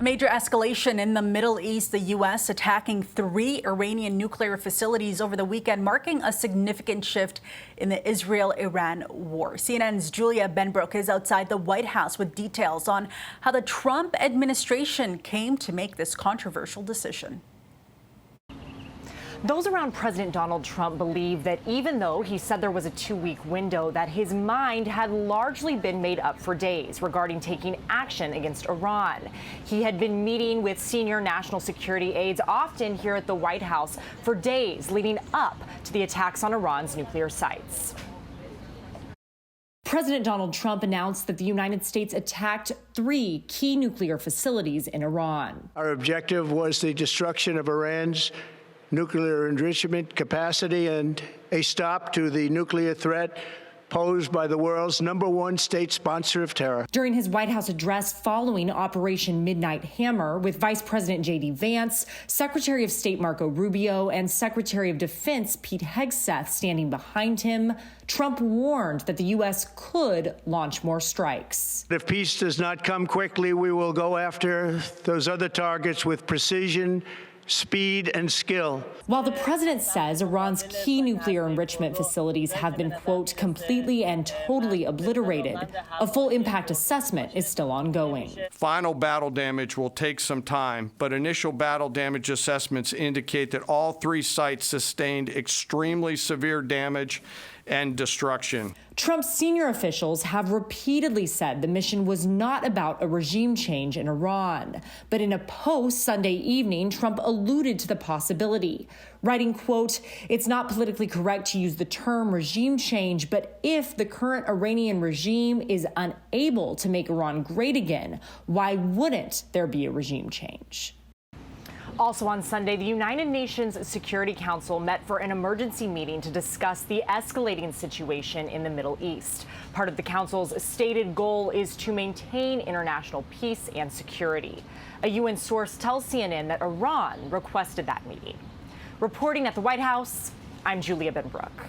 Major escalation in the Middle East, the U.S. attacking 3 Iranian nuclear facilities over the weekend, marking a significant shift in the Israel-Iran war. CNN's Julia Benbrook is outside the White House with details on how the Trump administration came to make this controversial decision. Those around President Donald Trump believe that even though he said there was a 2-week window, that his mind had largely been made up for days regarding taking action against Iran. He had been meeting with senior national security aides, often here at the White House, for days leading up to the attacks on Iran's nuclear sites. President Donald Trump announced that the United States attacked 3 key nuclear facilities in Iran. Our objective was the destruction of Iran's nuclear enrichment capacity and a stop to the nuclear threat posed by the world's #1 state sponsor of terror. During his White House address following Operation Midnight Hammer, with Vice President J.D. Vance, Secretary of State Marco Rubio, and Secretary of Defense Pete Hegseth standing behind him, Trump warned that the U.S. could launch more strikes. If peace does not come quickly, we will go after those other targets with precision, speed, and skill. While the president says Iran's key nuclear enrichment facilities have been, quote, completely and totally obliterated, a full impact assessment is still ongoing. Final battle damage will take some time, but initial battle damage assessments indicate that all 3 sites sustained extremely severe damage and destruction. Trump's senior officials have repeatedly said the mission was not about a regime change in Iran. But in a post Sunday evening, Trump alluded to the possibility, writing, quote, "It's not politically correct to use the term regime change, but if the current Iranian regime is unable to make Iran great again, why wouldn't there be a regime change?" Also on Sunday, the United Nations Security Council met for an emergency meeting to discuss the escalating situation in the Middle East. Part of the council's stated goal is to maintain international peace and security. A UN source tells CNN that Iran requested that meeting. Reporting at the White House, I'm Julia Benbrook.